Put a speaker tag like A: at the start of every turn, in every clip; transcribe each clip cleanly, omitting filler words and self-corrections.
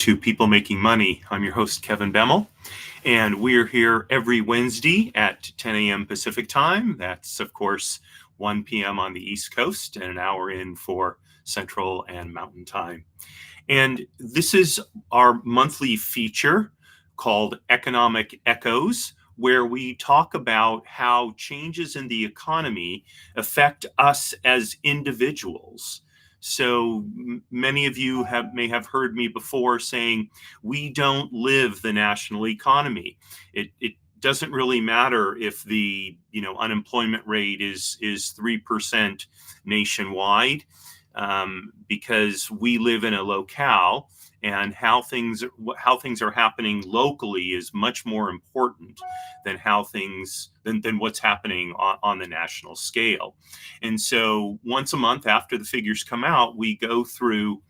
A: To People Making Money. I'm your host, Kevin Bemmel, and we're here every Wednesday at 10 a.m. Pacific time. That's, of course, 1 p.m. on the East Coast and an hour in for Central and Mountain Time. And this is our monthly feature called Economic Echoes, where we talk about how changes in the economy affect us as individuals. So many of you may have heard me before saying we don't live the national economy. It doesn't really matter if the unemployment rate is 3% nationwide, because we live in a locale, and how things are happening locally is much more important than what's happening on the national scale. And so once a month after the figures come out, we go through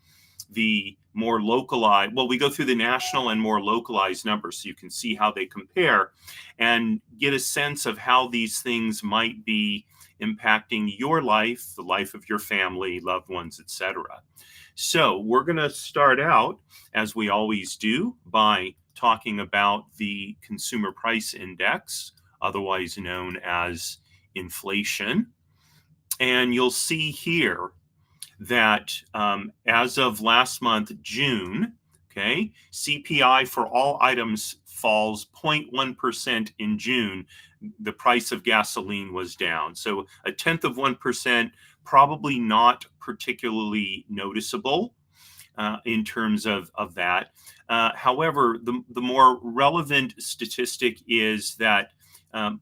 A: the more localized, we go through the national and more localized numbers so you can see how they compare and get a sense of how these things might be impacting your life, the life of your family, loved ones, etc. So we're going to start out, as we always do, by talking about the Consumer Price Index, otherwise known as inflation. And you'll see here that as of last month, June, okay, CPI for all items falls 0.1% in June. The price of gasoline was down. So 0.1%, probably not particularly noticeable in terms of that. However, the more relevant statistic is that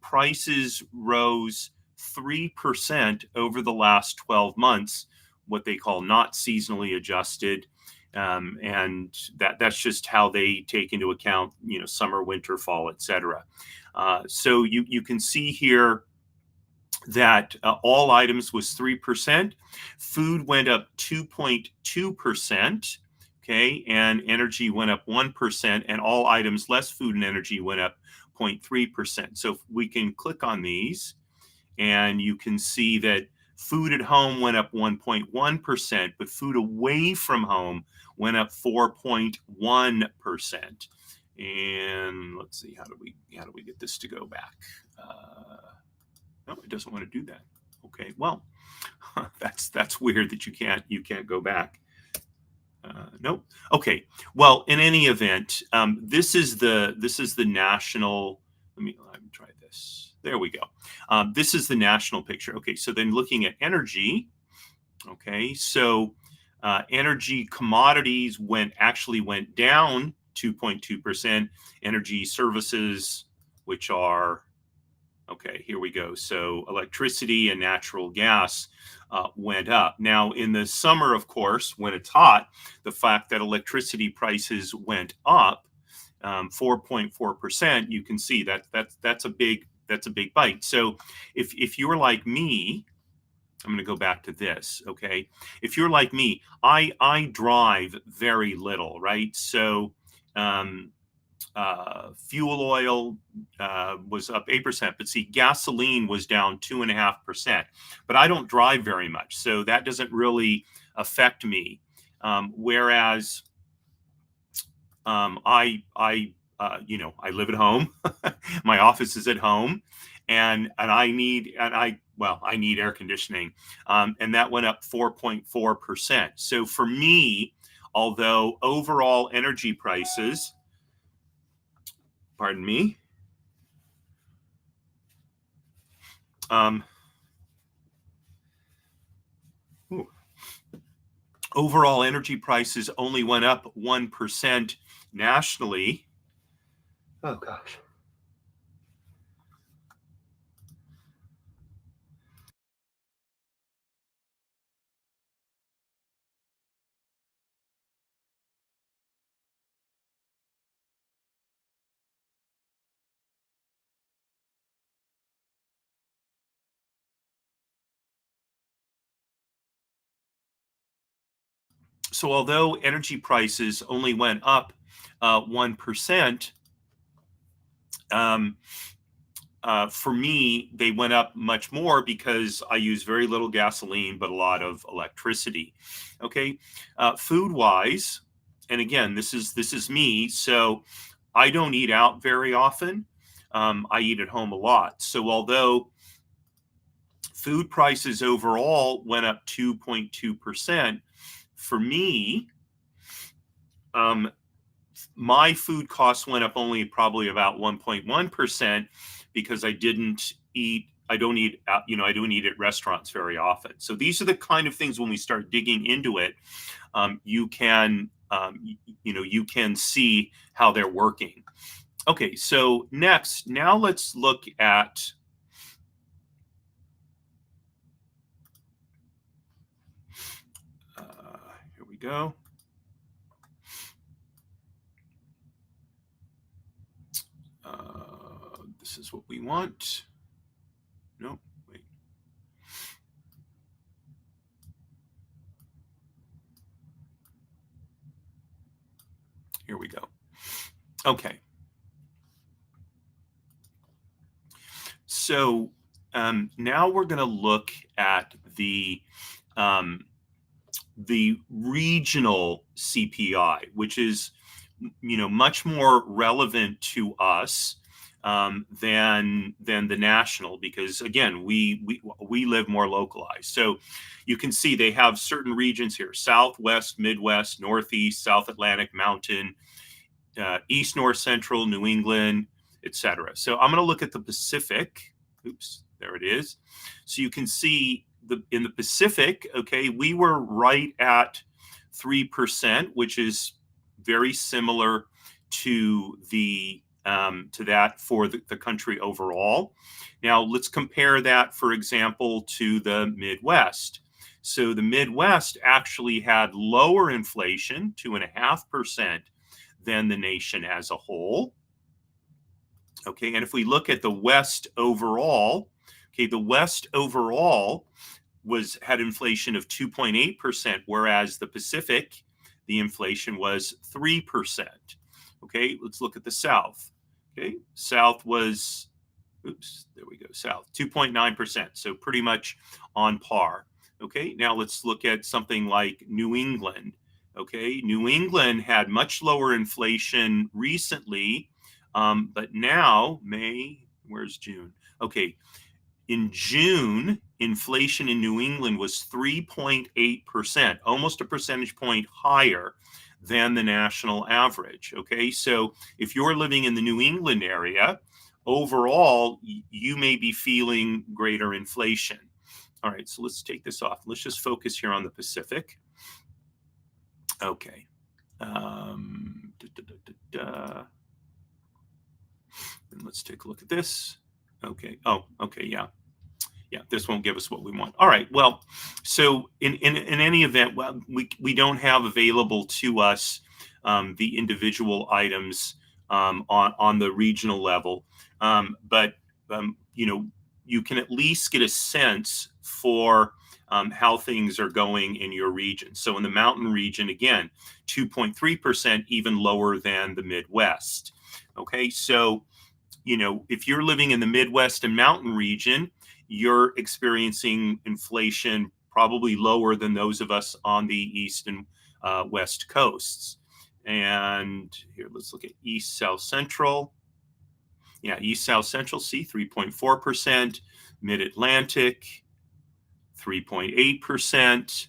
A: prices rose 3% over the last 12 months, what they call not seasonally adjusted. And that's just how they take into account, summer, winter, fall, etc. So you can see here that all items was 3%. Food went up 2.2%. Okay, and energy went up 1%, and all items less food and energy went up 0.3%. So we can click on these, and you can see that food at home went up 1.1%, but food away from home went up 4.1%. And let's see, how do we get this to go back? No, it doesn't want to do that. Okay, well, that's weird that you can't go back. Nope. Okay. Well, in any event, this is the national. Let me try this. There we go. This is the national picture. Okay. So then looking at energy. Okay. So energy commodities actually went down 2.2%. Energy services, which are, okay, here we go. So electricity and natural gas went up. Now, in the summer, of course, when it's hot, the fact that electricity prices went up 4.4%, you can see that's a big bite. So if you're like me, I'm going to go back to this. Okay, if you're like me, I drive very little, right? So fuel oil was up 8%, but see, gasoline was down 2.5%. But I don't drive very much, so that doesn't really affect me. Whereas I live at home. My office is at home, and I need air conditioning, and that went up 4.4%. So for me, although overall energy prices, pardon me. Overall energy prices only went up 1% nationally. Oh gosh. So although energy prices only went up 1%, for me, they went up much more because I use very little gasoline, but a lot of electricity. Okay, food-wise, and again, this is me, so I don't eat out very often. I eat at home a lot. So although food prices overall went up 2.2%, for me, um, my food costs went up only probably about 1.1% because I don't eat out, I don't eat at restaurants very often. So these are the kind of things when we start digging into it, you can see how they're working. Okay, so now let's look at here we go. This is what we want. No, wait. Here we go. Okay. So now we're going to look at um, the regional CPI, which is much more relevant to us than the national, because again we live more localized. So you can see they have certain regions here: Southwest, Midwest, Northeast, South Atlantic, Mountain, East, North, Central, New England, etc. So I'm going to look at the Pacific. Oops, there it is. So you can see in the Pacific, okay, we were right at 3%, which is very similar to that for the country overall. Now let's compare that, for example, to the Midwest. So the Midwest actually had lower inflation, 2.5%, than the nation as a whole. Okay, and if we look at the West overall, okay, the West overall had inflation of 2.8%, whereas the Pacific, the inflation was 3%. Okay, let's look at the South. Okay, South was, there we go, South, 2.9%, so pretty much on par. Okay, now let's look at something like New England. Okay, New England had much lower inflation recently, but now, where's June? Okay, in June, inflation in New England was 3.8%, almost a percentage point higher than the national average. Okay, so if you're living in the New England area, overall, you may be feeling greater inflation. All right, so let's take this off. Let's just focus here on the Pacific. Okay. And let's take a look at this. Okay. Oh, okay. Yeah. This won't give us what we want. All right. Well, so in any event, well, we don't have available to us the individual items on the regional level, but you can at least get a sense for how things are going in your region. So in the mountain region, again, 2.3%, even lower than the Midwest. Okay, so if you're living in the Midwest and mountain region, you're experiencing inflation probably lower than those of us on the East and West coasts. And here, let's look at East, South, Central. Yeah, East, South, Central, see, 3.4%. Mid-Atlantic, 3.8%.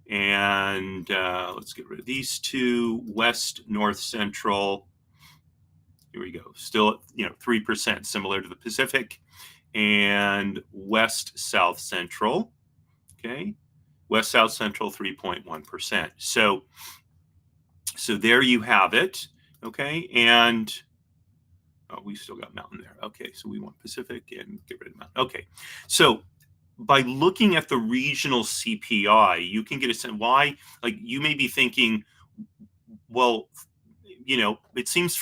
A: And let's get rid of these two. West, North, Central. Here we go. Still, 3%, similar to the Pacific. And West, South, Central. Okay. West, South, Central, 3.1%. So there you have it. Okay. And we still got mountain there. Okay. So we want Pacific and get rid of mountain. Okay. So by looking at the regional CPI, you can get a sense why, like, you may be thinking, well, it seems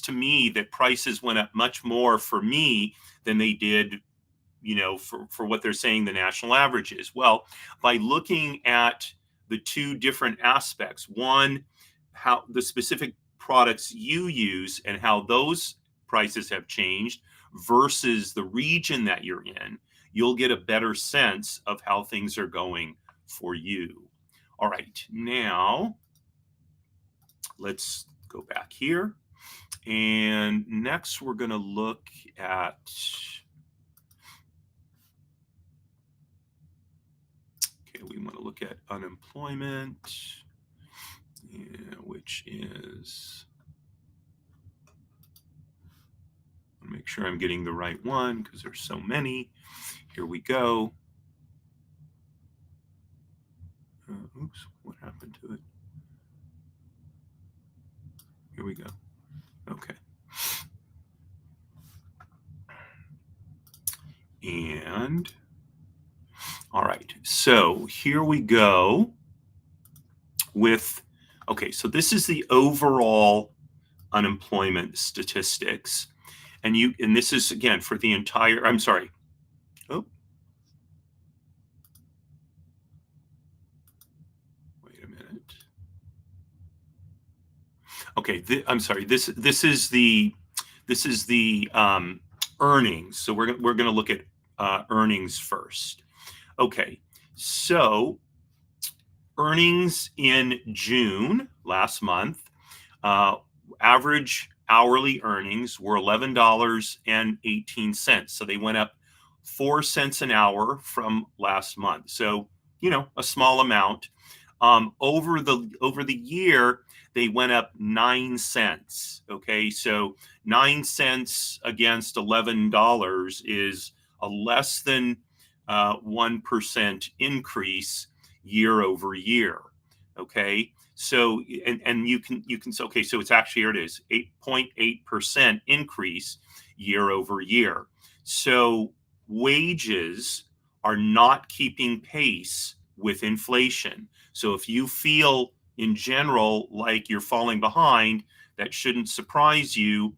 A: to me that prices went up much more for me than they did, for what they're saying the national average is. Well, by looking at the two different aspects, one, how the specific products you use and how those prices have changed versus the region that you're in, you'll get a better sense of how things are going for you. All right, now let's go back here. And next we're going to look at, okay, we want to look at unemployment, which is, make sure I'm getting the right one because there's so many. Here we go. Oops, what happened to it? Here we go. Okay. And all right, so here we go with, okay, so this is the overall unemployment statistics. And this is again for the entire, I'm sorry. Oh. Wait a minute. Okay, I'm sorry. This is the earnings. So we're going to look at earnings first. Okay, so earnings in June last month, average hourly earnings were $11.18. So they went up 4 cents an hour from last month. So, a small amount. Over the year, they went up 9 cents. Okay, so 9 cents against $11 is a less than 1% increase year over year. Okay, so and you can say, okay, so it's actually, here it is, 8.8% increase year over year. So wages are not keeping pace with inflation. So if you feel in general like you're falling behind, that shouldn't surprise you,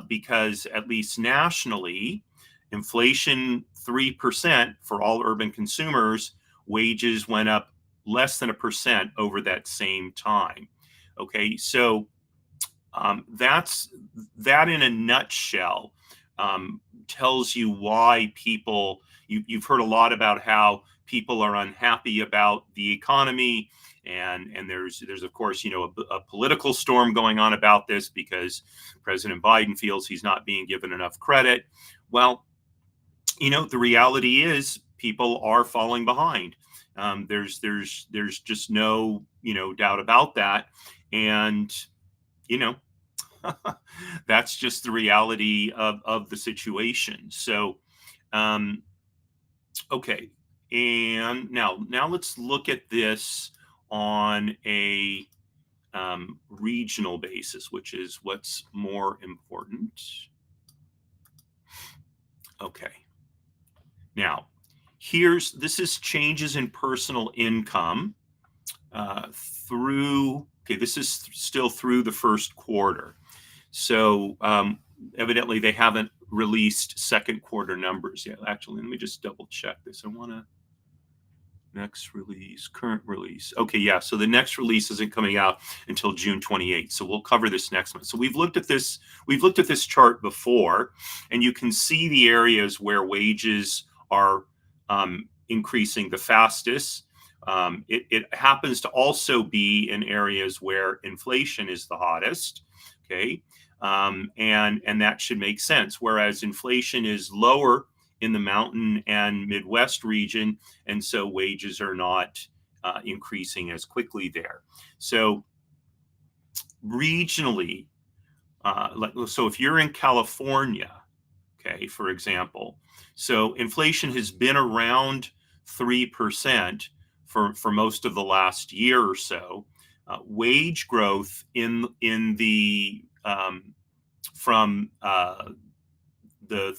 A: because at least nationally, inflation 3% for all urban consumers, wages went up less than 1% over that same time. Okay, so that's that in a nutshell. Tells you why people, you've heard a lot about how people are unhappy about the economy, and there's of course a political storm going on about this because President Biden feels he's not being given enough credit. Well, the reality is people are falling behind. There's just no doubt about that, and you know that's just the reality of the situation. So, okay, and now let's look at this on a regional basis, which is what's more important. Okay. Now, this is changes in personal income this is still through the first quarter. So evidently they haven't released second quarter numbers yet. Actually, let me just double check this. I want to next release, current release. Okay, yeah. So the next release isn't coming out until June 28th. So we'll cover this next month. So we've looked at this chart before, and you can see the areas where wages are increasing the fastest. It happens to also be in areas where inflation is the hottest. Okay, and that should make sense. Whereas inflation is lower in the mountain and Midwest region, and so wages are not increasing as quickly there. So regionally, so if you're in California, okay, for example, so inflation has been around 3% for most of the last year or so. Wage growth in the from the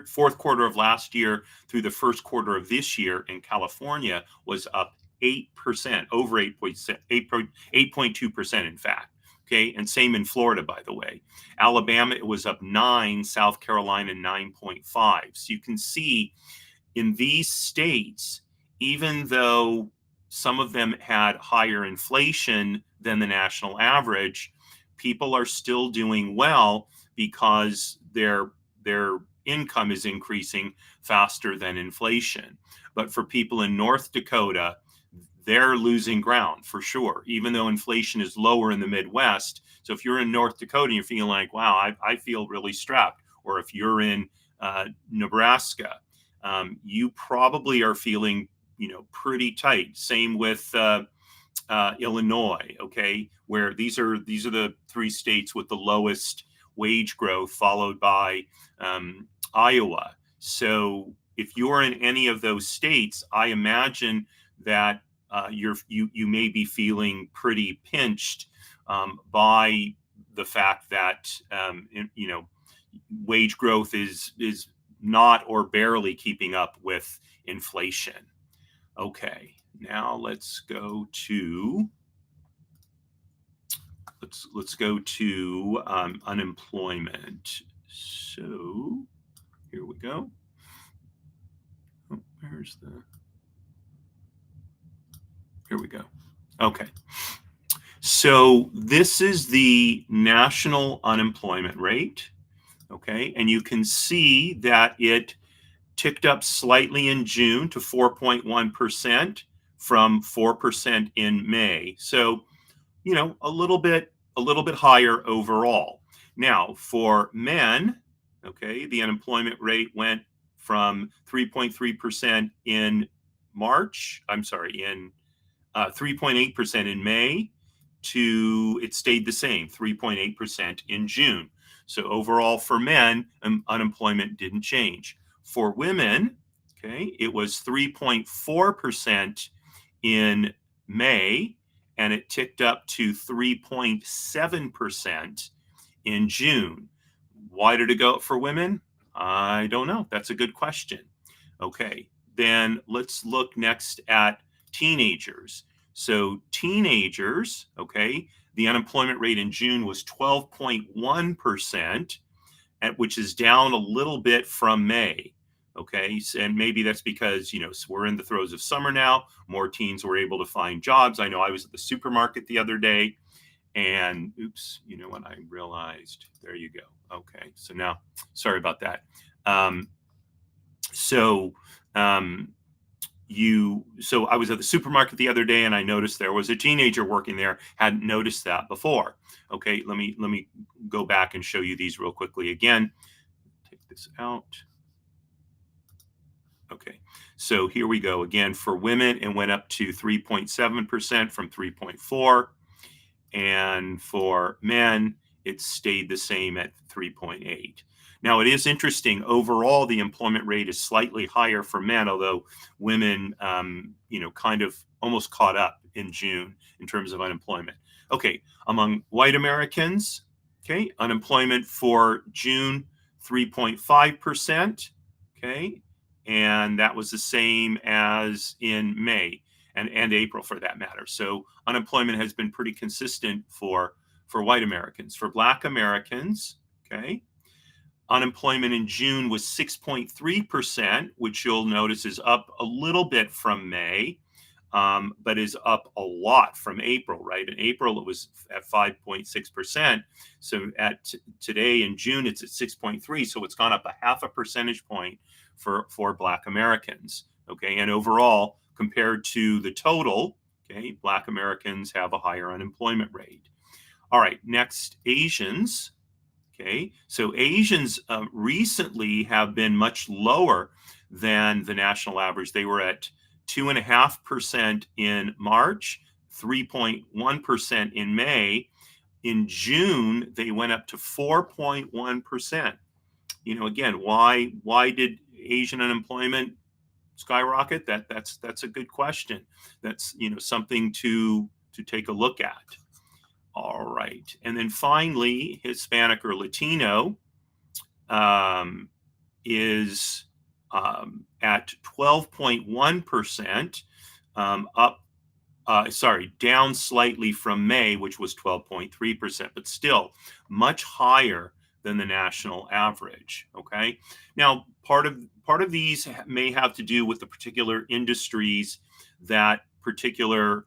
A: fourth quarter of last year through the first quarter of this year in California was up 8%, over 8.2%, in fact. Okay, and same in Florida, by the way. Alabama, it was up 9, South Carolina 9.5. So you can see in these states, even though some of them had higher inflation than the national average, people are still doing well because their income is increasing faster than inflation. But for people in North Dakota, they're losing ground for sure, even though inflation is lower in the Midwest. So if you're in North Dakota and you're feeling like, wow, I feel really strapped, or if you're in Nebraska, you probably are feeling, pretty tight. Same with Illinois, okay, where these are the three states with the lowest wage growth, followed by Iowa. So if you're in any of those states, I imagine that you may be feeling pretty pinched by the fact that wage growth is not or barely keeping up with inflation. Okay, now let's go to unemployment. So here we go. Oh, here we go. Okay. So this is the national unemployment rate. Okay. And you can see that it ticked up slightly in June to 4.1% from 4% in May. So, a little bit higher overall. Now, for men, okay, the unemployment rate went from 3.3% in March. I'm sorry, in 3.8% in May to it stayed the same, 3.8% in June. So overall for men, unemployment didn't change. For women, okay, it was 3.4% in May, and it ticked up to 3.7% in June. Why did it go up for women? I don't know. That's a good question. Okay, then let's look next at teenagers. So teenagers, okay, the unemployment rate in June was 12.1%, which is down a little bit from May. Okay, and maybe that's because so we're in the throes of summer now. More teens were able to find jobs. I know I was at the supermarket the other day, and oops, when I realized, there you go. Okay, so now, sorry about that. So I was at the supermarket the other day and I noticed there was a teenager working there. Hadn't noticed that before. Okay, let me go back and show you these real quickly again. Take this out. Okay, so here we go again. For women, it went up to 3.7% from 3.4, and for men, it stayed the same at 3.8. Now, it is interesting. Overall, the employment rate is slightly higher for men, although women, kind of almost caught up in June in terms of unemployment. Okay, among white Americans, okay, unemployment for June, 3.5%. Okay, and that was the same as in May and April for that matter. So unemployment has been pretty consistent for white Americans. For Black Americans, okay, unemployment in June was 6.3%, which you'll notice is up a little bit from May, but is up a lot from April, right? In April, it was at 5.6%. So today in June, it's at 6.3. So it's gone up a half a percentage point for Black Americans, okay? And overall, compared to the total, okay, Black Americans have a higher unemployment rate. All right, next, Asians. Okay, so Asians recently have been much lower than the national average. They were at 2.5% in March, 3.1% in May. In June, they went up to 4.1%. Again, why did Asian unemployment skyrocket? That's a good question. That's something to take a look at. All right, and then finally, Hispanic or Latino is at 12.1%, down slightly from May, which was 12.3%, but still much higher than the national average. Okay, now part of these may have to do with the particular industries that particular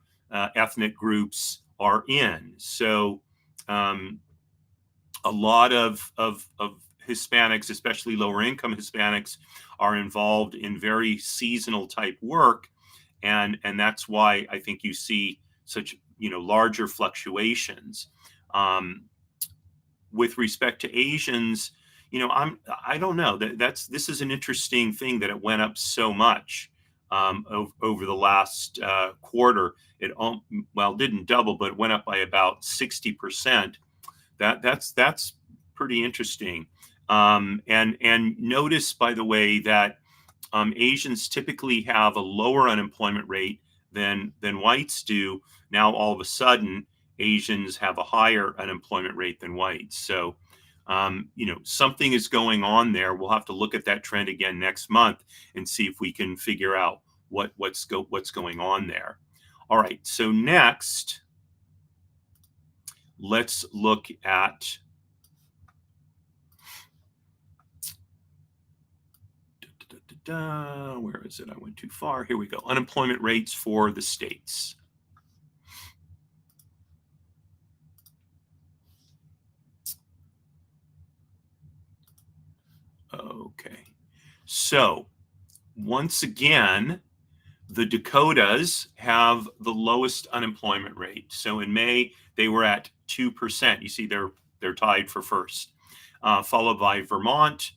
A: ethnic groups are in. So a lot of Hispanics, especially lower income Hispanics, are involved in very seasonal type work. and that's why I think you see such larger fluctuations. Um, with respect to Asians, I don't know this is an interesting thing that it went up so much over the last quarter. It didn't double, but it went up by about 60%. That's pretty interesting. And notice, by the way, that Asians typically have a lower unemployment rate than whites do. Now, all of a sudden, Asians have a higher unemployment rate than whites. So, something is going on there. We'll have to look at that trend again next month and see if we can figure out what's going on there. All right. So next, let's look at where is it? I went too far. Here we go. Unemployment rates for the states. Okay. So once again, the Dakotas have the lowest unemployment rate. So in May, they were at 2%. You see, they're tied for first, followed by Vermont,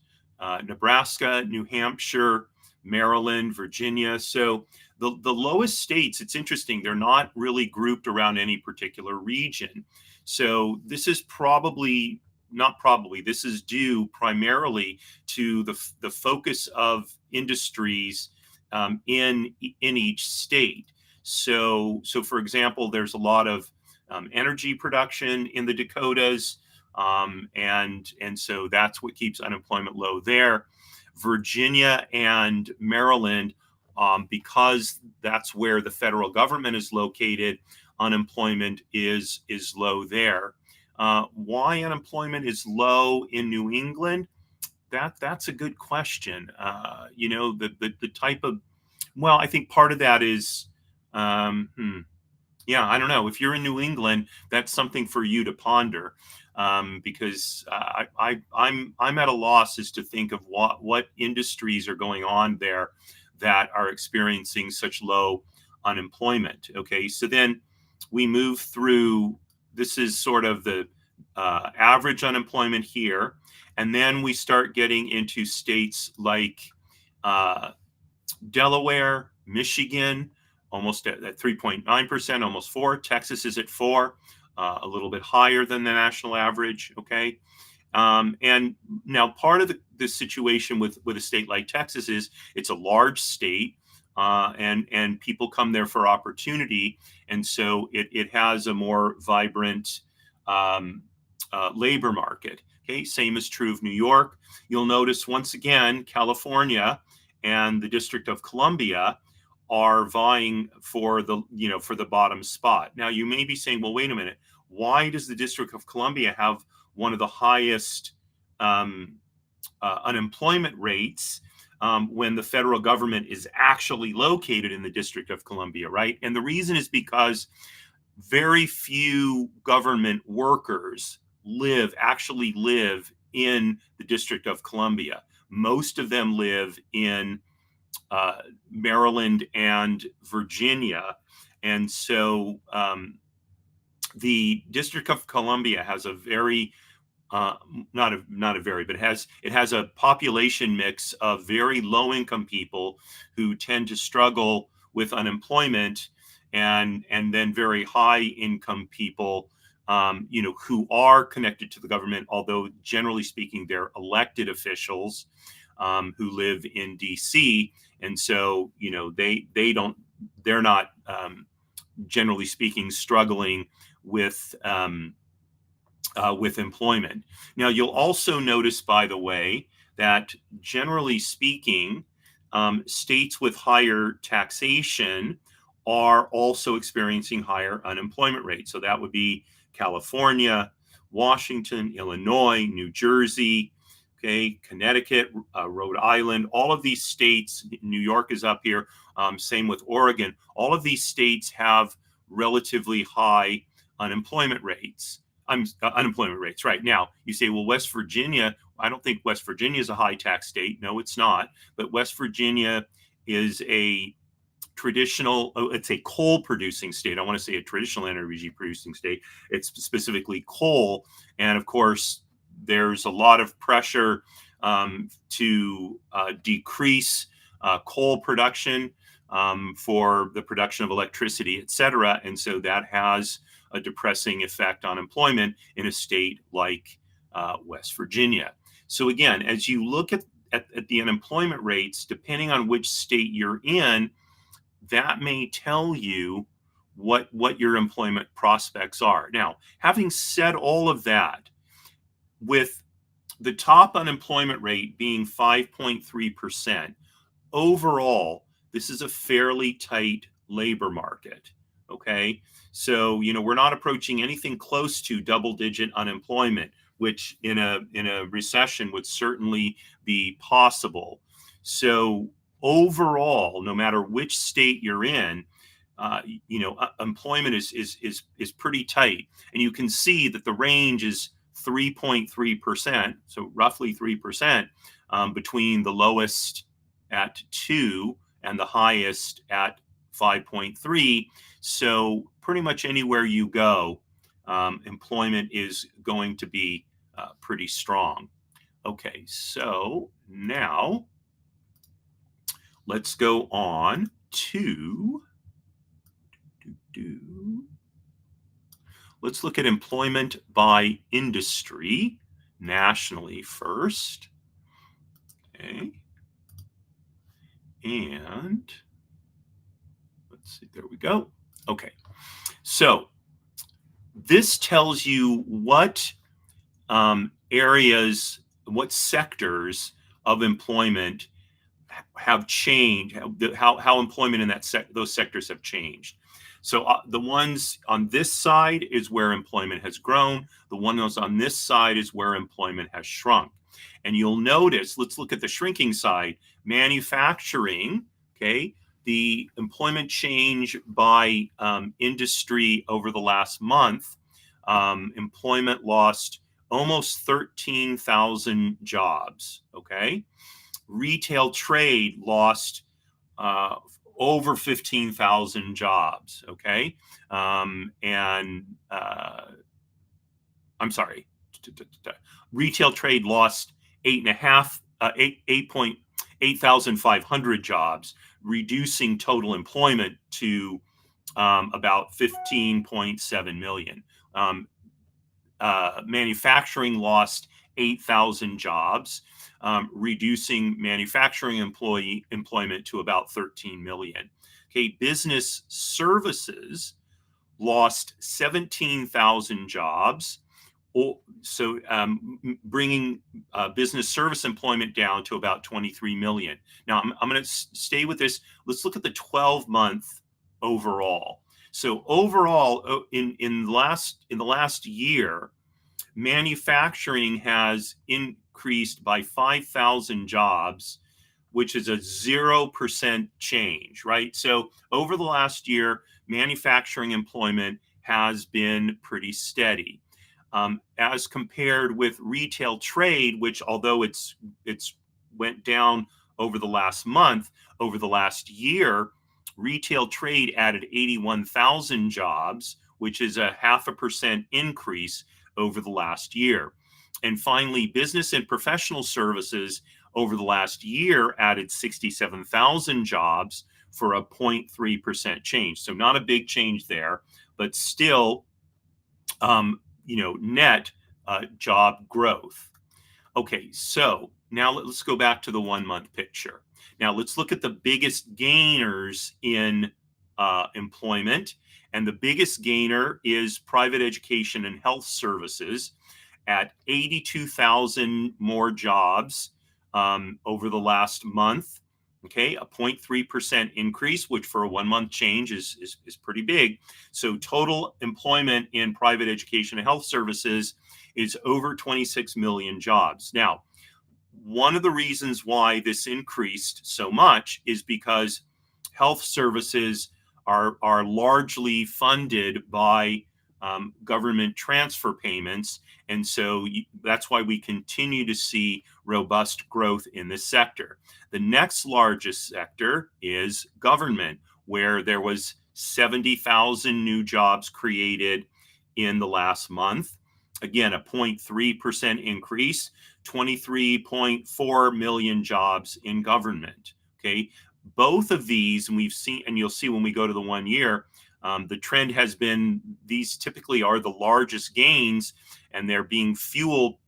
A: Nebraska, New Hampshire, Maryland, Virginia. So the lowest states, it's interesting, they're not really grouped around any particular region. So this is this is due primarily to the focus of industries in each state. So for example, there's a lot of energy production in the Dakotas, and so that's what keeps unemployment low there. Virginia and Maryland, because that's where the federal government is located, unemployment is low there. Why unemployment is low in New England? That's a good question. The type of, well, I think part of that is, yeah, I don't know. If you're in New England, that's something for you to ponder, because I'm at a loss as to think of what industries are going on there that are experiencing such low unemployment. Okay, so then we move through. This is sort of the average unemployment here, and then we start getting into states like Delaware, Michigan, almost at 3.9%, almost 4. Texas is at 4, a little bit higher than the national average. Okay. And now part of the situation with a state like Texas is it's a large state, and people come there for opportunity. And so it has a more vibrant labor market. Okay. Same is true of New York. You'll notice once again, California and the District of Columbia are vying for the bottom spot. Now you may be saying, well, wait a minute, why does the District of Columbia have one of the highest unemployment rates when the federal government is actually located in the District of Columbia, right? And the reason is because very few government workers actually live in the District of Columbia. Most of them live in Maryland and Virginia. And so the District of Columbia has a very not a very, but it has a population mix of very low income people who tend to struggle with unemployment, and then very high income people, who are connected to the government, although generally speaking, they're elected officials who live in DC, and so they're not generally speaking struggling with employment. Now, you'll also notice, by the way, that generally speaking, states with higher taxation are also experiencing higher unemployment rates. So that would be California, Washington, Illinois, New Jersey, okay, Connecticut, Rhode Island, all of these states. New York is up here. Same with Oregon. All of these states have relatively high unemployment rates. Unemployment rates. Right now, you say, well, West Virginia, I don't think West Virginia is a high tax state. No, it's not. But West Virginia is a it's a coal producing state. I want to say a traditional energy producing state. It's specifically coal. And of course, there's a lot of pressure to decrease coal production for the production of electricity, et cetera. And so that has a depressing effect on employment in a state like West Virginia. So again, as you look at the unemployment rates, depending on which state you're in, that may tell you what your employment prospects are. Now, having said all of that, with the top unemployment rate being 5.3%, overall, this is a fairly tight labor market. Okay. So, we're not approaching anything close to double-digit unemployment, which in a recession would certainly be possible. So overall, no matter which state you're in, employment is pretty tight, and you can see that the range is 3.3%, so roughly 3%, between the lowest at 2 and the highest at 5.3. So pretty much anywhere you go, employment is going to be pretty strong. Okay, so now let's go on to let's look at employment by industry nationally first. Okay. And let's see, there we go. Okay. So this tells you what areas, what sectors of employment have changed, how employment in those sectors have changed. So the ones on this side is where employment has grown. The ones on this side is where employment has shrunk. And you'll notice, let's look at the shrinking side, manufacturing, okay, the employment change by industry over the last month, employment lost almost 13,000 jobs, okay? Retail trade lost over 15,000 jobs, okay? I'm sorry, retail trade lost 8,500 jobs, reducing total employment to about 15.7 million. Manufacturing lost 8,000 jobs, reducing manufacturing employment to about 13 million. Okay, business services lost 17,000 jobs, so bringing business service employment down to about 23 million. Now, I'm going to stay with this. Let's look at the 12-month overall. So overall, in the last year, manufacturing has increased by 5,000 jobs, which is a 0% change, right? So over the last year, manufacturing employment has been pretty steady. As compared with retail trade, which although it's went down over the last month, over the last year, retail trade added 81,000 jobs, which is a 0.5% increase over the last year. And finally, business and professional services over the last year added 67,000 jobs for a 0.3% change. So not a big change there, but still, net job growth. Okay, so now let's go back to the 1-month picture. Now let's look at the biggest gainers in employment. And the biggest gainer is private education and health services at 82,000 more jobs over the last month. Okay, a 0.3% increase, which for a 1-month change is pretty big. So total employment in private education and health services is over 26 million jobs. Now, one of the reasons why this increased so much is because health services are largely funded by government transfer payments. And so that's why we continue to see robust growth in this sector. The next largest sector is government, where there was 70,000 new jobs created in the last month. Again, a 0.3% increase, 23.4 million jobs in government. Okay. Both of these, and we've seen, and you'll see when we go to the 1 year, the trend has been these typically are the largest gains, and they're being fueled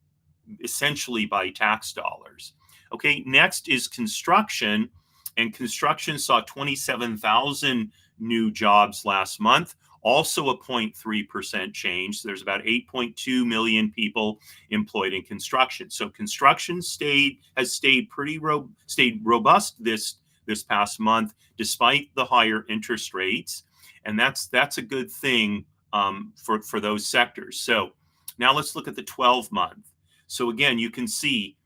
A: essentially by tax dollars. Okay, next is construction, and construction saw 27,000 new jobs last month, also a 0.3% change. There's about 8.2 million people employed in construction. So construction has stayed robust this past month despite the higher interest rates, and that's a good thing for those sectors. So now let's look at the 12-month. So again, you can see,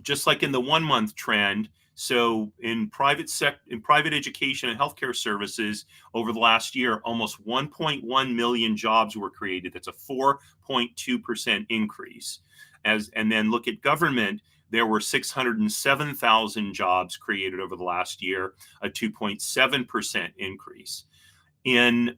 A: just like in the 1 month trend, so in private education and healthcare services over the last year, almost 1.1 million jobs were created. That's a 4.2% increase. And then look at government, there were 607,000 jobs created over the last year, a 2.7% increase. In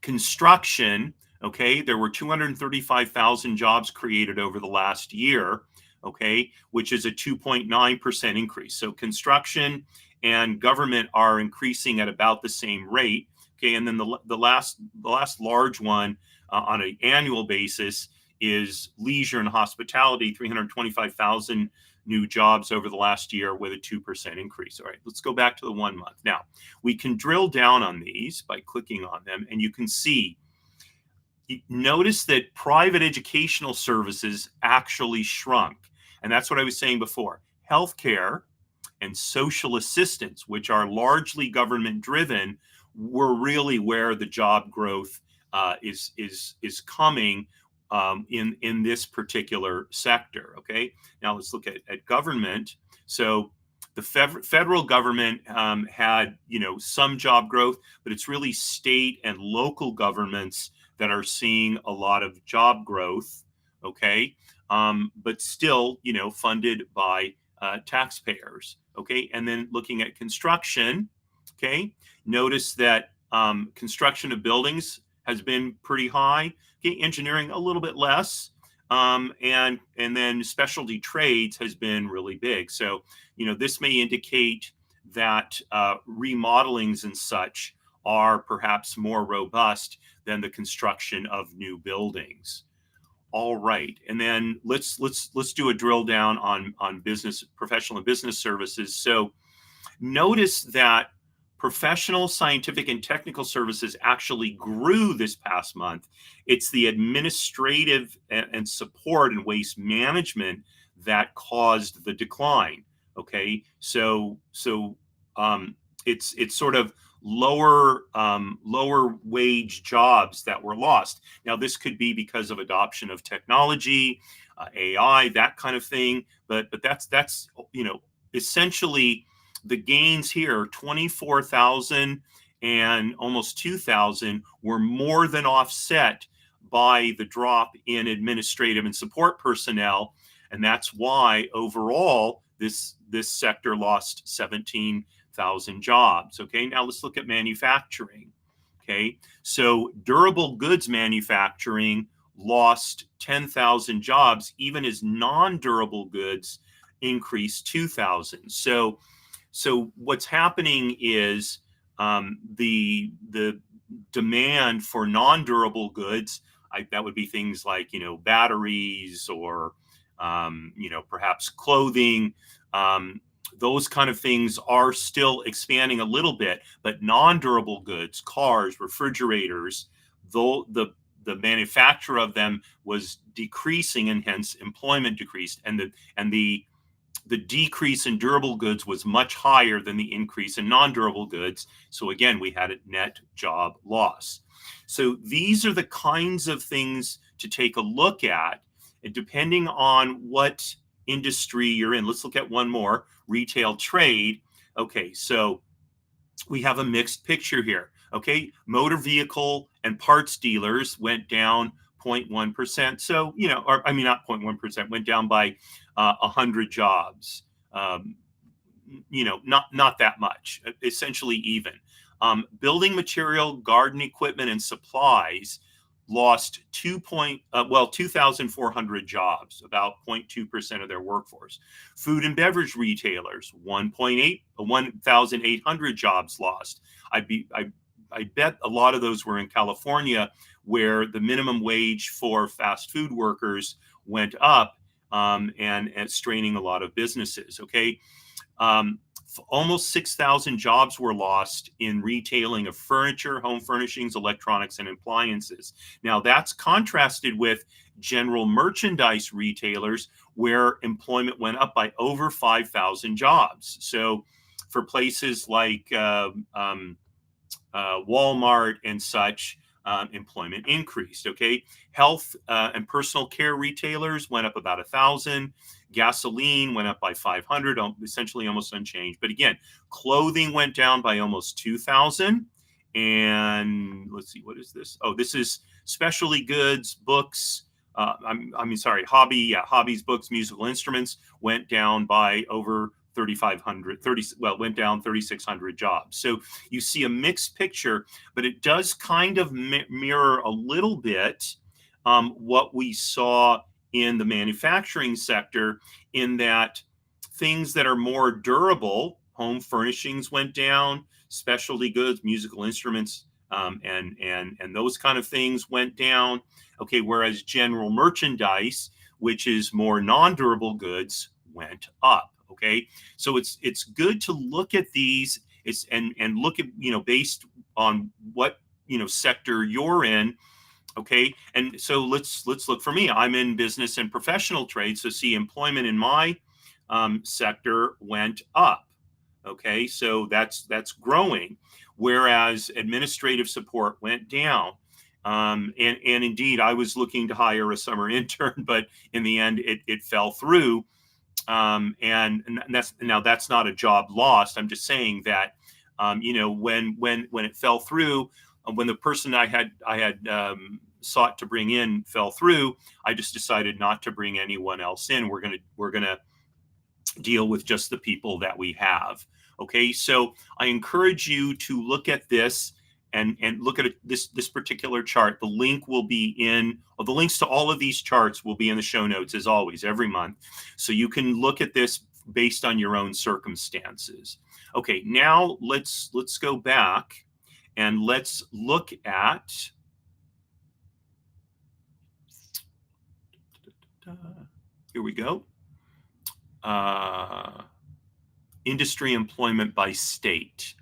A: construction, okay, there were 235,000 jobs created over the last year, okay, which is a 2.9% increase. So construction and government are increasing at about the same rate, okay, and then the last large one on an annual basis is leisure and hospitality, 325,000 new jobs over the last year with a 2% increase. All right, let's go back to the 1 month. Now, we can drill down on these by clicking on them, and you can see, notice that private educational services actually shrunk. And that's what I was saying before. Healthcare and social assistance, which are largely government driven, were really where the job growth is coming in this particular sector. Okay, now let's look at government. So the federal government had some job growth, but it's really state and local governments that are seeing a lot of job growth. Okay, but still funded by taxpayers. Okay, and then looking at construction. Okay, notice that construction of buildings has been pretty high. Okay, engineering a little bit less, and then specialty trades has been really big. So this may indicate that remodelings and such are perhaps more robust than the construction of new buildings. All right, and then let's do a drill down on business, professional and business services. So notice that professional, scientific, and technical services actually grew this past month. It's the administrative and support and waste management that caused the decline. Okay, so it's sort of lower wage jobs that were lost. Now, this could be because of adoption of technology, AI, that kind of thing. But that's essentially the gains here. 24,000 and almost 2,000 were more than offset by the drop in administrative and support personnel, and that's why overall this sector lost 17,000 jobs. Okay, now let's look at manufacturing. Okay, so durable goods manufacturing lost 10,000 jobs, even as non-durable goods increased 2,000. So what's happening is the demand for non-durable goods, that would be things like batteries or perhaps clothing. Those kind of things are still expanding a little bit, but non-durable goods, cars, refrigerators, though the manufacture of them was decreasing, and hence employment decreased, and the decrease in durable goods was much higher than the increase in non-durable goods. So again, we had a net job loss. So these are the kinds of things to take a look at, and depending on what industry you're in. Let's look at one more, retail trade. Okay, so we have a mixed picture here. Okay, motor vehicle and parts dealers went down 0.1%. So, not 0.1%, went down by 100 jobs. not that much, essentially even. Building material, garden equipment, and supplies lost 2,400 jobs, about 0.2% of their workforce. Food and beverage retailers, 1,800 jobs lost. I bet a lot of those were in California, where the minimum wage for fast food workers went up, and straining a lot of businesses. Okay. Almost 6,000 jobs were lost in retailing of furniture, home furnishings, electronics, and appliances. Now, that's contrasted with general merchandise retailers, where employment went up by over 5,000 jobs. So, for places like Walmart and such, employment increased. Okay, health and personal care retailers went up about 1,000. Gasoline went up by 500, essentially almost unchanged. But again, clothing went down by almost 2,000. And let's see, what is this? Oh, this is specialty goods, books. Hobbies, books, musical instruments went down by over 3,500, went down 3,600 jobs. So you see a mixed picture, but it does kind of mirror a little bit what we saw in the manufacturing sector, in that things that are more durable, home furnishings went down, specialty goods, musical instruments, and those kind of things went down. Okay, whereas general merchandise, which is more non-durable goods, went up. Okay, so it's good to look at these, and look at, based on what sector you're in. Okay, and so let's look. For me, I'm in business and professional trade, so see, employment in my sector went up. Okay, so that's growing, whereas administrative support went down. And indeed, I was looking to hire a summer intern, but in the end, it fell through. And that's not a job lost. I'm just saying that, when it fell through, when the person I had sought to bring in fell through, I just decided not to bring anyone else in. We're gonna deal with just the people that we have. Okay, so I encourage you to look at this, and look at this particular chart. The link will be the links to all of these charts will be in the show notes, as always, every month, so you can look at this based on your own circumstances. Okay, now let's go back and let's look at here we go. Industry employment by state.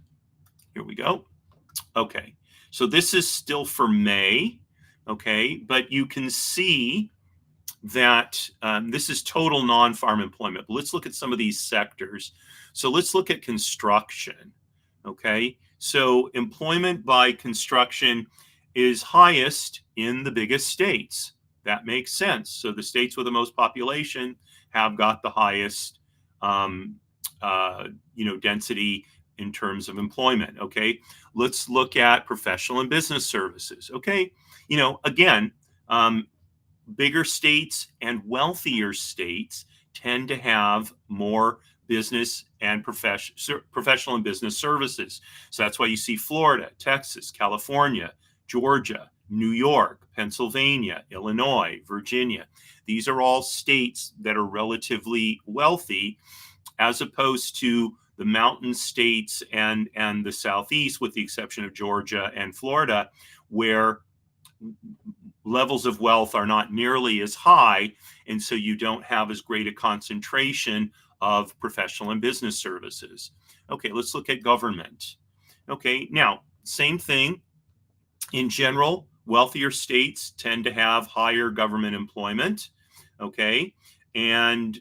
A: Here we go. Okay, so this is still for May. Okay, but you can see that this is total non-farm employment. But let's look at some of these sectors. So let's look at construction. Okay, so employment by construction is highest in the biggest states. That makes sense. So the states with the most population have got the highest density in terms of employment. Okay, let's look at professional and business services. Okay, again, bigger states and wealthier states tend to have more business and professional and business services. So that's why you see Florida, Texas, California, Georgia, New York, Pennsylvania, Illinois, Virginia. These are all states that are relatively wealthy, as opposed to the mountain states and the Southeast, with the exception of Georgia and Florida, where levels of wealth are not nearly as high, and so you don't have as great a concentration of professional and business services. Okay, let's look at government. Okay, now, same thing. In general, wealthier states tend to have higher government employment. Okay, and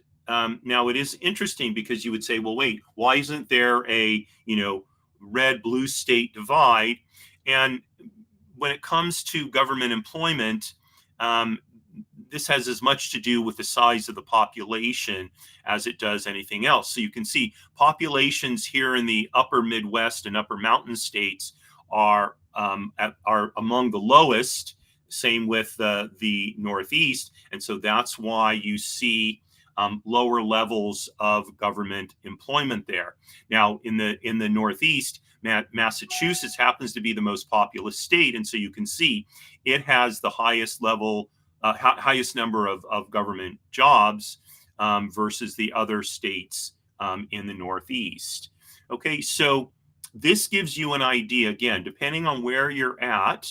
A: now it is interesting, because you would say, well, wait, why isn't there a red-blue state divide? And when it comes to government employment, this has as much to do with the size of the population as it does anything else. So you can see populations here in the upper Midwest and upper mountain states are among the lowest. Same with the Northeast, and so that's why you see lower levels of government employment there. Now, in the Northeast, Massachusetts happens to be the most populous state, and so you can see it has the highest level, highest number of government jobs versus the other states in the Northeast. Okay, so this gives you an idea, again, depending on where you're at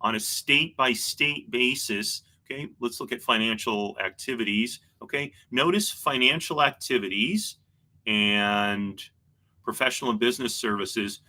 A: on a state by state basis. Okay, let's look at financial activities. Okay, notice financial activities and professional and business services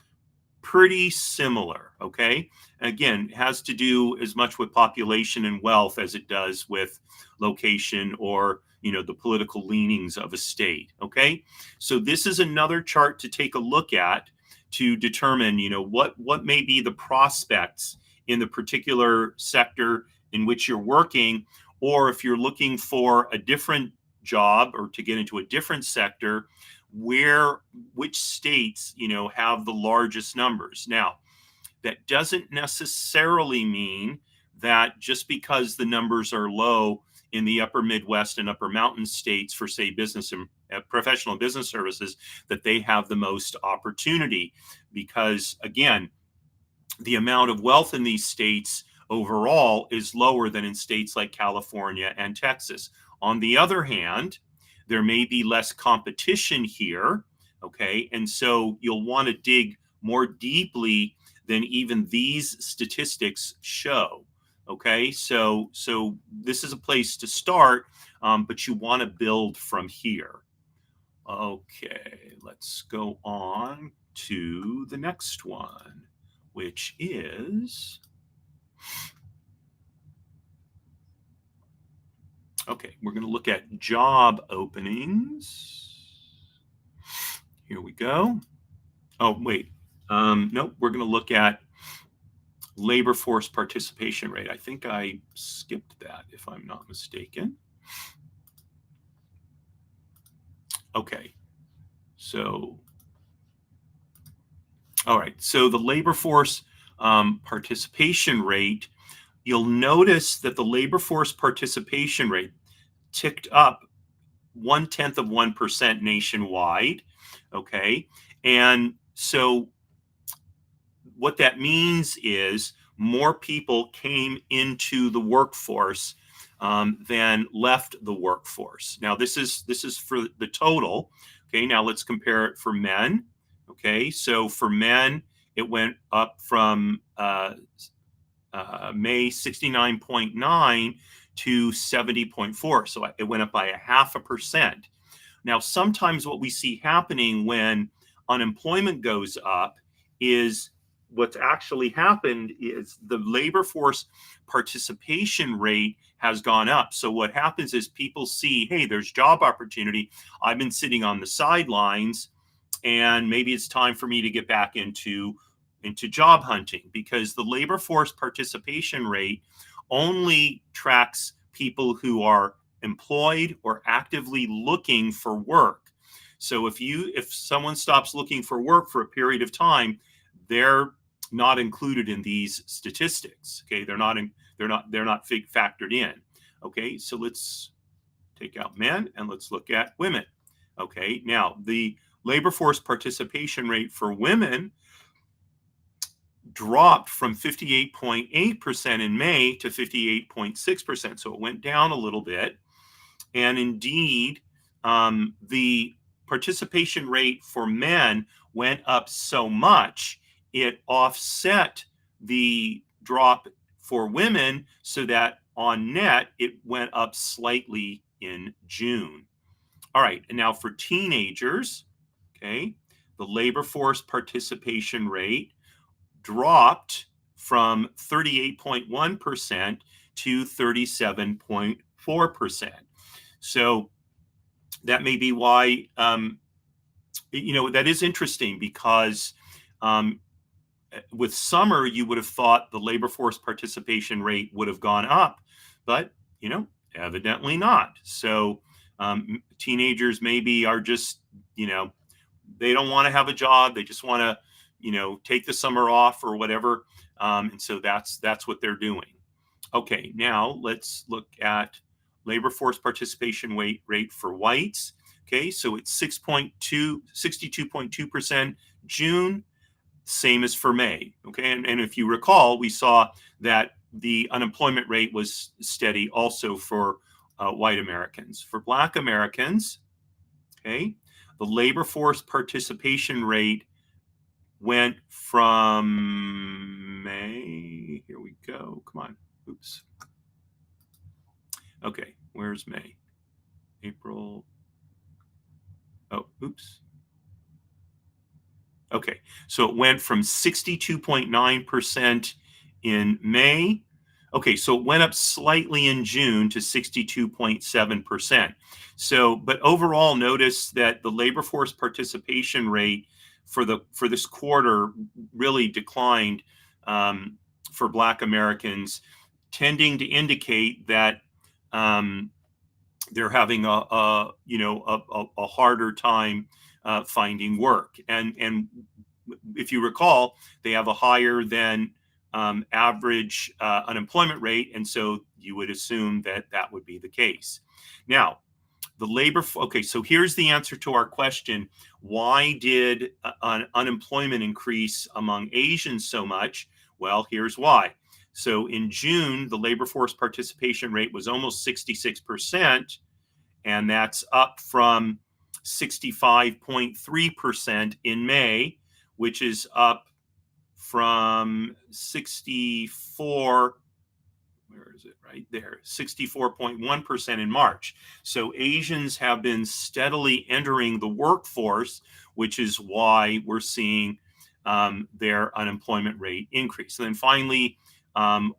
A: pretty similar. Okay, again, has to do as much with population and wealth as it does with location or the political leanings of a state. Okay, so this is another chart to take a look at to determine what may be the prospects in the particular sector in which you're working, or if you're looking for a different job or to get into a different sector, which states have the largest numbers. Now, that doesn't necessarily mean that just because the numbers are low in the upper Midwest and upper mountain states for, say, business and professional business services, that they have the most opportunity. Because again, the amount of wealth in these states overall is lower than in states like California and Texas. On the other hand, there may be less competition here, okay? And so you'll want to dig more deeply than even these statistics show, okay? So this is a place to start, but you want to build from here. Okay, let's go on to the next one, which is, okay, we're going to look at job openings. Here we go. Oh, wait. Nope, we're going to look at labor force participation rate. I think I skipped that, if I'm not mistaken. Okay, so, all right. So the labor force participation rate, you'll notice that the labor force participation rate ticked up 0.1% nationwide. Okay. And so what that means is more people came into the workforce than left the workforce. Now, this is for the total. Okay. Now let's compare it for men. Okay. So for men, it went up from May 69.9 to 70.4. So it went up by 0.5%. Now, sometimes what we see happening when unemployment goes up is what's actually happened is the labor force participation rate has gone up. So what happens is people see, hey, there's job opportunity. I've been sitting on the sidelines, and maybe it's time for me to get back into job hunting, because the labor force participation rate only tracks people who are employed or actively looking for work. So if someone stops looking for work for a period of time, they're not included in these statistics. Okay, they're not factored in. Okay, so let's take out men and let's look at women. Okay, now the labor force participation rate for women dropped from 58.8% in May to 58.6%. So it went down a little bit. And indeed, the participation rate for men went up so much, it offset the drop for women, so that on net, it went up slightly in June. All right, and now for teenagers, okay, the labor force participation rate dropped from 38.1% to 37.4%. So that may be why, that is interesting, because with summer, you would have thought the labor force participation rate would have gone up, but, evidently not. So teenagers maybe are just, they don't want to have a job. They just want to, take the summer off or whatever. And so that's what they're doing. Okay, now let's look at labor force participation rate for whites. Okay, so it's 62.2% June, same as for May. Okay, and if you recall, we saw that the unemployment rate was steady also for white Americans. For Black Americans, okay, the labor force participation rate went from May. Here we go. Come on. Oops. Okay, where's May? April. Oh, oops. Okay, so it went from 62.9% in May. Okay, so it went up slightly in June to 62.7%. So, but overall, notice that the labor force participation rate for this quarter really declined for Black Americans, tending to indicate that they're having a harder time finding work. And if you recall, they have a higher than average unemployment rate, and so you would assume that that would be the case. Now, okay, so here's the answer to our question: why did unemployment increase among Asians so much? Well, here's why. So in June, the labor force participation rate was almost 66%, and that's up from 65.3% in May, which is up from 64, where is it? Right there, 64.1% in March. So Asians have been steadily entering the workforce, which is why we're seeing their unemployment rate increase. And then finally,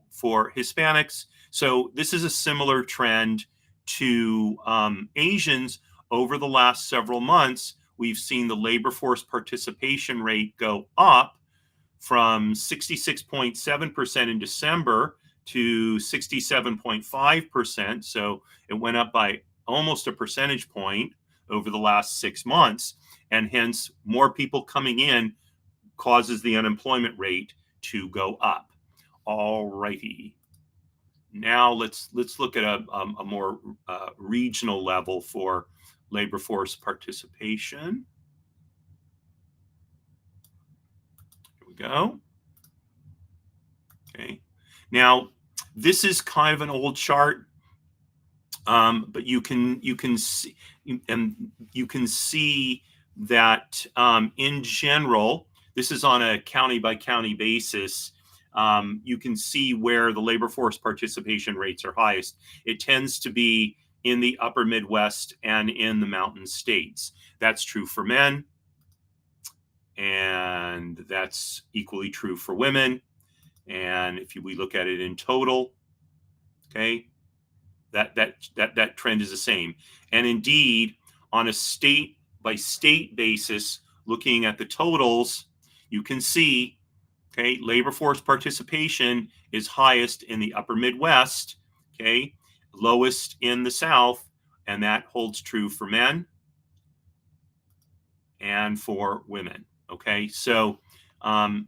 A: for Hispanics, so this is a similar trend to Asians. Over the last several months, we've seen the labor force participation rate go up from 66.7% in December to 67.5%. So it went up by almost a percentage point over the last 6 months. And hence, more people coming in causes the unemployment rate to go up. All righty. Now let's look at a more regional level for labor force participation. Here we go. Okay. Now this is kind of an old chart, but you can see, and you can see that in general, this is on a county by county basis. You can see where the labor force participation rates are highest. It tends to be in the upper Midwest and in the mountain states. That's true for men, and that's equally true for women. And if we look at it in total, okay, that trend is the same. And indeed, on a state by state basis, looking at the totals, you can see, okay, labor force participation is highest in the upper Midwest, okay, lowest in the South, and that holds true for men and for women. Okay, so some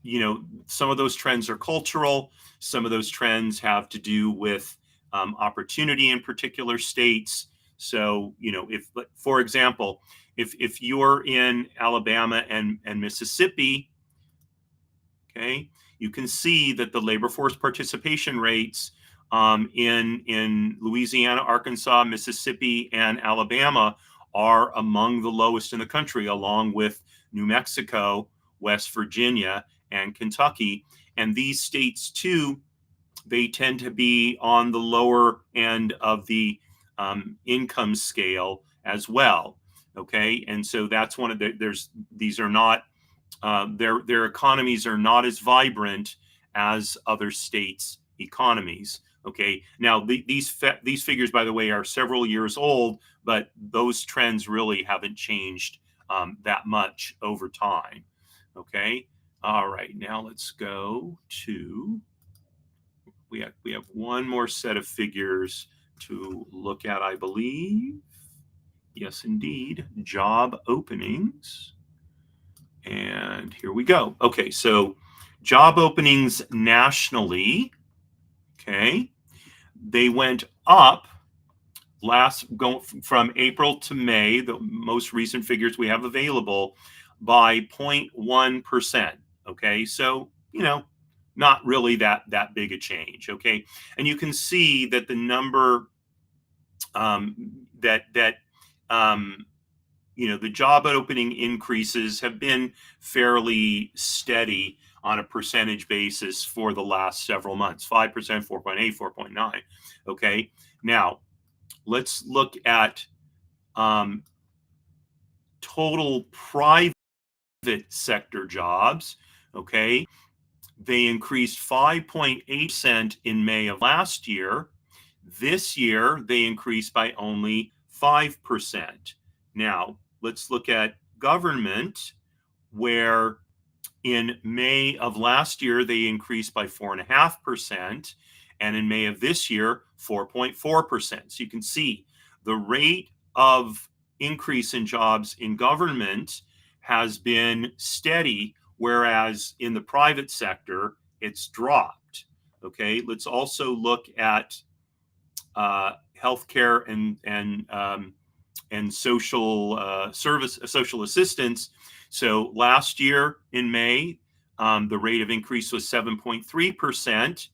A: of those trends are cultural. Some of those trends have to do with opportunity in particular states. So, if, for example, if you're in Alabama and Mississippi, okay, you can see that the labor force participation rates in Louisiana, Arkansas, Mississippi, and Alabama are among the lowest in the country, along with New Mexico, West Virginia, and Kentucky. And these states, too, they tend to be on the lower end of the income scale as well. Okay, and so that's one of these are not their economies are not as vibrant as other states' economies. Okay, now these figures, by the way, are several years old, but those trends really haven't changed that much over time. Okay, all right, now let's go to, we have one more set of figures to look at, I believe. Yes, indeed, job openings. And here we go. Okay, so job openings nationally, okay, they went up going from April to May, the most recent figures we have available, by 0.1%. Okay, so not really that big a change. Okay, and you can see that the number that the job opening increases have been fairly steady on a percentage basis for the last several months, 5%, 4.8, 4.9. Okay, now let's look at total private sector jobs. Okay, they increased 5.8% in May of last year. This year, they increased by only 5%. Now, let's look at government, where in May of last year, they increased by 4.5%. And in May of this year, 4.4%. So you can see the rate of increase in jobs in government has been steady, whereas in the private sector, it's dropped. Okay, let's also look at healthcare and social social assistance. So last year in May, the rate of increase was 7.3%.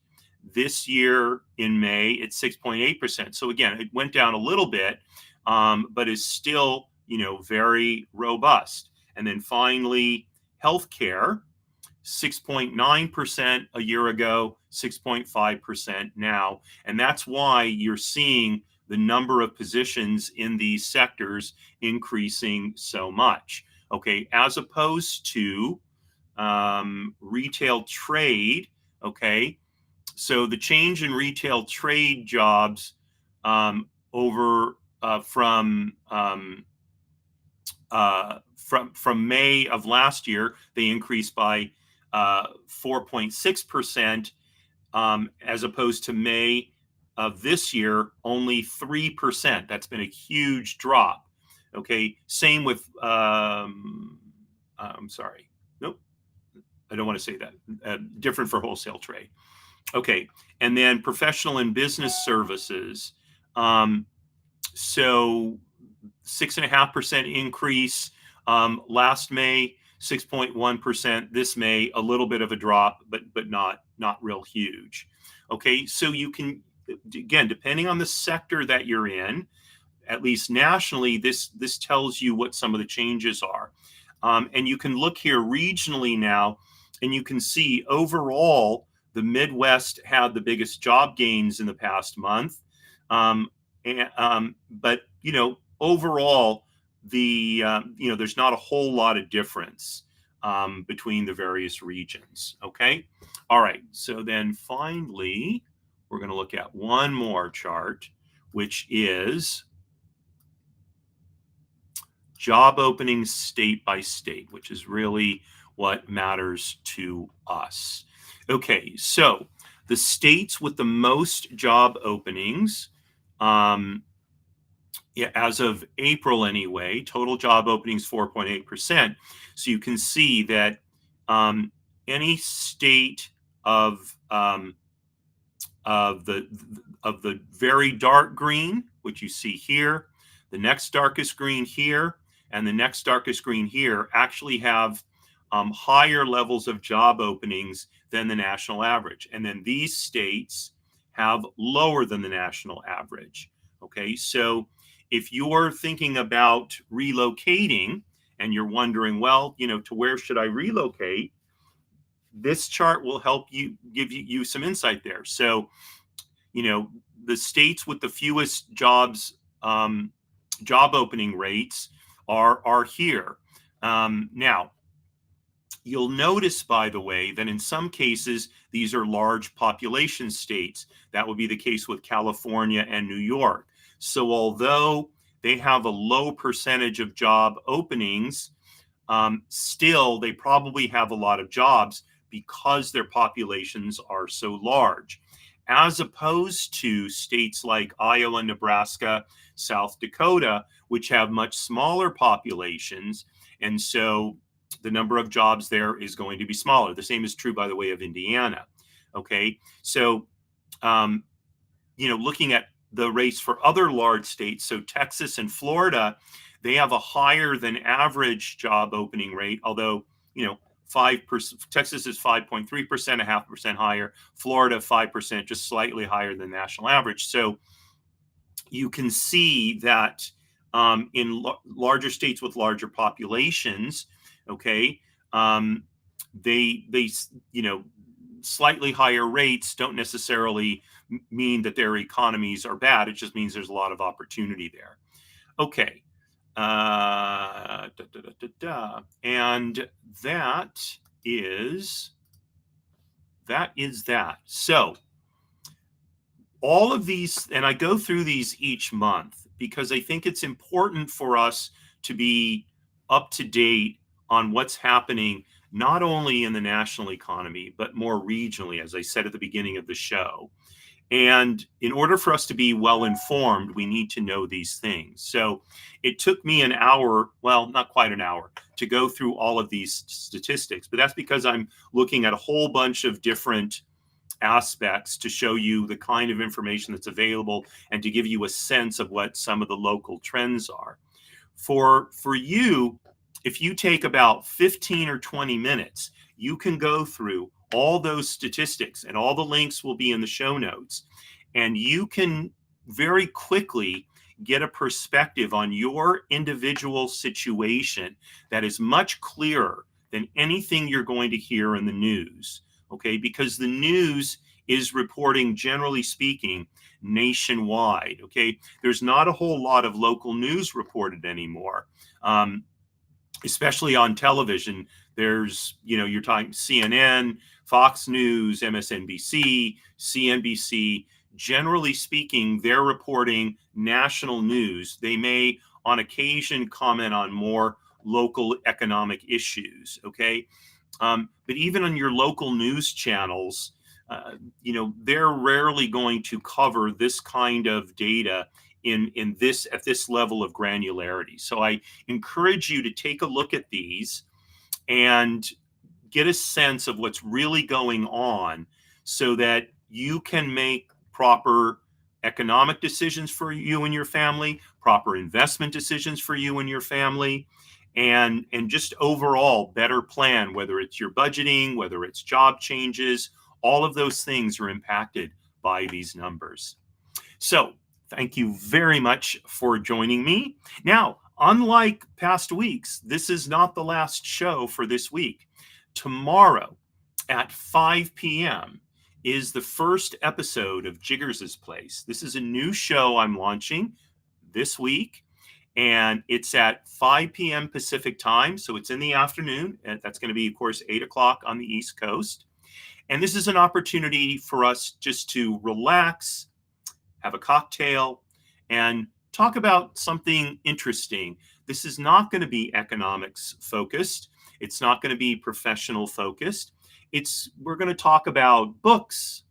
A: This year in May, it's 6.8%. So again, it went down a little bit, but is still, very robust. And then finally, healthcare, 6.9% a year ago, 6.5% now. And that's why you're seeing the number of positions in these sectors increasing so much. Okay, as opposed to retail trade. Okay, so the change in retail trade jobs over from May of last year, they increased by 4.6%, as opposed to May of this year, only 3%. That's been a huge drop. Okay, same with, I'm sorry, nope, I don't want to say that. Different for wholesale trade. Okay, and then professional and business services. So 6.5% increase last May, 6.1% this May, a little bit of a drop, but not real huge. Okay, so you can, again, depending on the sector that you're in, at least nationally, this tells you what some of the changes are. And you can look here regionally now, and you can see overall the Midwest had the biggest job gains in the past month. But overall, there's not a whole lot of difference between the various regions. Okay, all right. So then finally, we're going to look at one more chart, which is job openings state by state, which is really what matters to us. Okay, so the states with the most job openings, as of April anyway, total job openings 4.8%. So you can see that any state of the very dark green, which you see here, the next darkest green here, and the next darkest green here actually have higher levels of job openings than the national average. And then these states have lower than the national average. Okay, so if you're thinking about relocating and you're wondering, well, to where should I relocate? This chart will help you, give you some insight there. So, the states with the fewest job opening rates are here. Now, you'll notice, by the way, that in some cases, these are large population states. That would be the case with California and New York. So although they have a low percentage of job openings, still they probably have a lot of jobs because their populations are so large, as opposed to states like Iowa, Nebraska, South Dakota, which have much smaller populations. And so the number of jobs there is going to be smaller. The same is true, by the way, of Indiana. Okay, so looking at the rates for other large states, so Texas and Florida, they have a higher than average job opening rate, although, 5%, Texas is 5.3%, a 0.5% higher, Florida 5%, just slightly higher than national average. So you can see that in larger states with larger populations, okay, they slightly higher rates don't necessarily mean that their economies are bad. It just means there's a lot of opportunity there. Okay. And that is that. So all of these, and I go through these each month because I think it's important for us to be up to date on what's happening, not only in the national economy, but more regionally, as I said at the beginning of the show. And in order for us to be well informed, we need to know these things. So it took me an hour, well, not quite an hour, to go through all of these statistics. But that's because I'm looking at a whole bunch of different aspects to show you the kind of information that's available and to give you a sense of what some of the local trends are. For you, if you take about 15 or 20 minutes, you can go through all those statistics, and all the links will be in the show notes, and you can very quickly get a perspective on your individual situation that is much clearer than anything you're going to hear in the news. Okay, because the news is reporting, generally speaking, nationwide. Okay, there's not a whole lot of local news reported anymore, especially on television. There's, you're talking CNN, Fox News, MSNBC, CNBC. Generally speaking, they're reporting national news. They may, on occasion, comment on more local economic issues. Okay. But even on your local news channels, they're rarely going to cover this kind of data in this at this level of granularity. So I encourage you to take a look at these and get a sense of what's really going on so that you can make proper economic decisions for you and your family, proper investment decisions for you and your family, and just overall better plan, whether it's your budgeting, whether it's job changes. All of those things are impacted by these numbers. So thank you very much for joining me. Now, unlike past weeks, this is not the last show for this week. Tomorrow at 5 p.m. is the first episode of Jiggers' Place. This is a new show I'm launching this week, and it's at 5 p.m. Pacific time, so it's in the afternoon. And that's going to be, of course, 8 o'clock on the East Coast. And this is an opportunity for us just to relax, have a cocktail, and talk about something interesting. This is not going to be economics focused. It's not going to be professional focused. We're going to talk about books,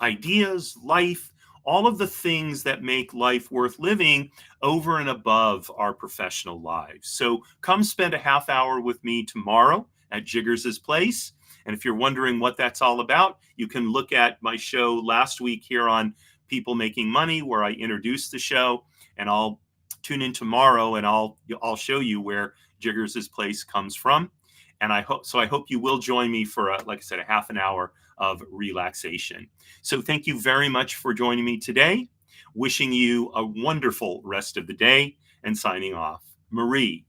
A: ideas, life, all of the things that make life worth living over and above our professional lives. So come spend a half hour with me tomorrow at Jiggers' Place. And if you're wondering what that's all about, you can look at my show last week here on People Making Money, where I introduced the show, and I'll tune in tomorrow and I'll show you where Jiggers' Place comes from. And I hope you will join me for, like I said, a half an hour of relaxation. So thank you very much for joining me today. Wishing you a wonderful rest of the day, and signing off, Marie.